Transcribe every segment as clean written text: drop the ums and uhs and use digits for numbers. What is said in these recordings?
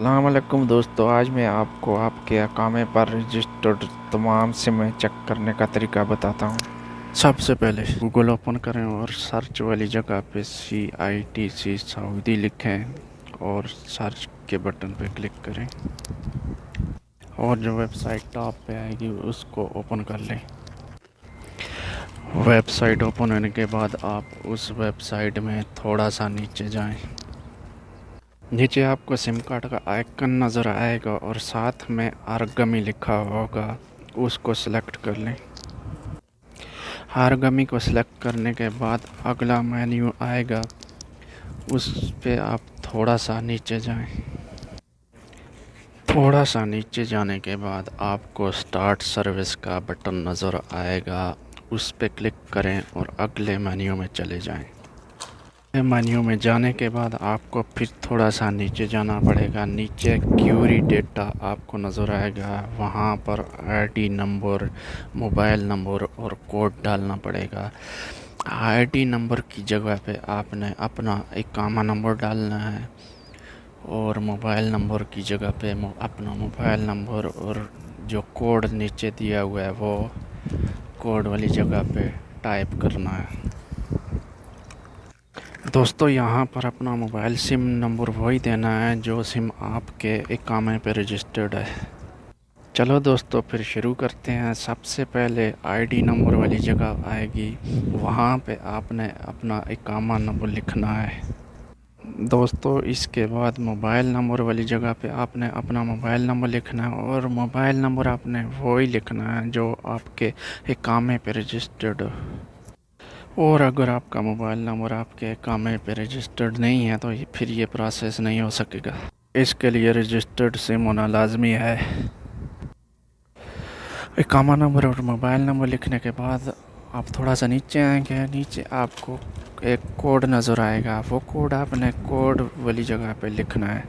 अस्सलामुअलैकुम दोस्तों, आज मैं आपको आपके अकामे पर रजिस्टर्ड तमाम सिमें चेक करने का तरीका बताता हूँ। सबसे पहले गूगल ओपन करें और सर्च वाली जगह पे CITC सऊदी लिखें और सर्च के बटन पे क्लिक करें और जो वेबसाइट टॉप पे आएगी उसको ओपन कर लें। वेबसाइट ओपन होने के बाद आप उस वेबसाइट में थोड़ा सा नीचे जाएं। नीचे आपको सिम कार्ड का आइकन नज़र आएगा और साथ में आरगमी लिखा होगा, उसको सिलेक्ट कर लें। आरगमी को सिलेक्ट करने के बाद अगला मेन्यू आएगा, उस पे आप थोड़ा सा नीचे जाएं। थोड़ा सा नीचे जाने के बाद आपको स्टार्ट सर्विस का बटन नज़र आएगा, उस पे क्लिक करें और अगले मेन्यू में चले जाएं। मेन्यू में जाने के बाद आपको फिर थोड़ा सा नीचे जाना पड़ेगा। नीचे क्यूरी डेटा आपको नज़र आएगा, वहाँ पर आईडी नंबर, मोबाइल नंबर और कोड डालना पड़ेगा। आईडी नंबर की जगह पे आपने अपना इकामा नंबर डालना है और मोबाइल नंबर की जगह पे अपना मोबाइल नंबर और जो कोड नीचे दिया हुआ है वो कोड वाली जगह पे टाइप करना है। दोस्तों, यहाँ पर अपना मोबाइल सिम नंबर वही देना है जो सिम आपके इकामे पे रजिस्टर्ड है। चलो दोस्तों, फिर शुरू करते हैं। सबसे पहले आईडी नंबर वाली जगह आएगी, वहाँ पे आपने अपना इकामा नंबर लिखना है। दोस्तों, इसके बाद मोबाइल नंबर वाली जगह पे आपने अपना मोबाइल नंबर लिखना है और मोबाइल नंबर आपने वही लिखना है जो आपके इकामे पे रजिस्टर्ड हो। और अगर आपका मोबाइल नंबर आपके इकामे पे रजिस्टर्ड नहीं है तो फिर ये प्रोसेस नहीं हो सकेगा। इसके लिए रजिस्टर्ड सिम होना लाजमी है। इकामा नंबर और मोबाइल नंबर लिखने के बाद आप थोड़ा सा नीचे आएंगे। नीचे आपको एक कोड नज़र आएगा, वो कोड आपने कोड वाली जगह पे लिखना है।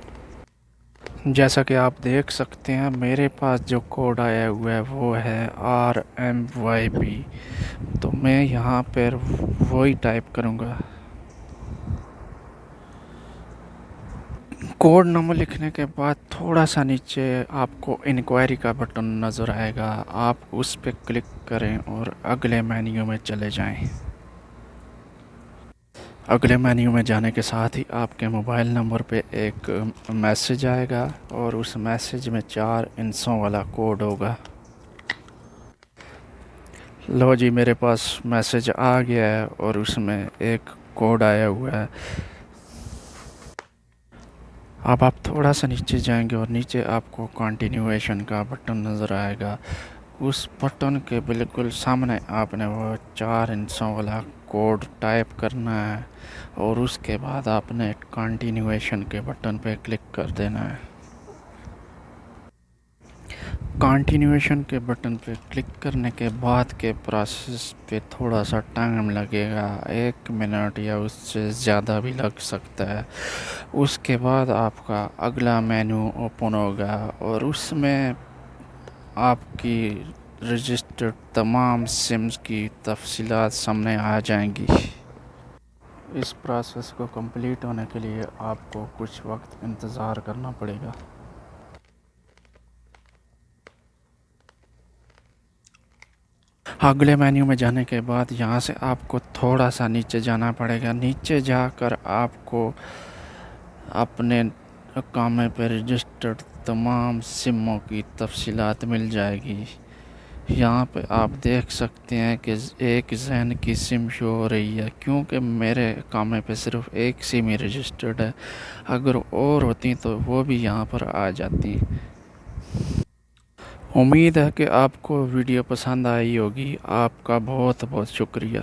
जैसा कि आप देख सकते हैं, मेरे पास जो कोड आया हुआ है वो है RMYP, तो मैं यहाँ पर वही टाइप करूँगा। कोड नंबर लिखने के बाद थोड़ा सा नीचे आपको इंक्वायरी का बटन नज़र आएगा, आप उस पर क्लिक करें और अगले मेन्यू में चले जाएं। अगले मेन्यू में जाने के साथ ही आपके मोबाइल नंबर पे एक मैसेज आएगा और उस मैसेज में 4 अंकों वाला कोड होगा। लो जी, मेरे पास मैसेज आ गया है और उसमें एक कोड आया हुआ है। अब आप थोड़ा सा नीचे जाएंगे और नीचे आपको कंटिन्यूएशन का बटन नज़र आएगा। उस बटन के बिल्कुल सामने आपने वो 4 अंकों वाला कोड टाइप करना है और उसके बाद आपने कंटिन्यूएशन के बटन पे क्लिक कर देना है। कंटिन्यूएशन के बटन पे क्लिक करने के बाद के प्रोसेस पे थोड़ा सा टाइम लगेगा, 1 मिनट या उससे ज़्यादा भी लग सकता है। उसके बाद आपका अगला मेन्यू ओपन होगा और उसमें आपकी रजिस्टर्ड तमाम सिम्स की तफसीलात सामने आ जाएंगी। इस प्रोसेस को कंप्लीट होने के लिए आपको कुछ वक्त इंतज़ार करना पड़ेगा। अगले मेन्यू में जाने के बाद यहाँ से आपको थोड़ा सा नीचे जाना पड़ेगा। नीचे जाकर आपको अपने अकामे पर रजिस्टर्ड तमाम सिमों की तफसीलात मिल जाएगी। यहाँ पे आप देख सकते हैं कि एक जैन की सिम शो हो रही है, क्योंकि मेरे अकामे पे सिर्फ एक सिम ही रजिस्टर्ड है। अगर और होती तो वो भी यहाँ पर आ जाती। उम्मीद है कि आपको वीडियो पसंद आई होगी। आपका बहुत बहुत शुक्रिया।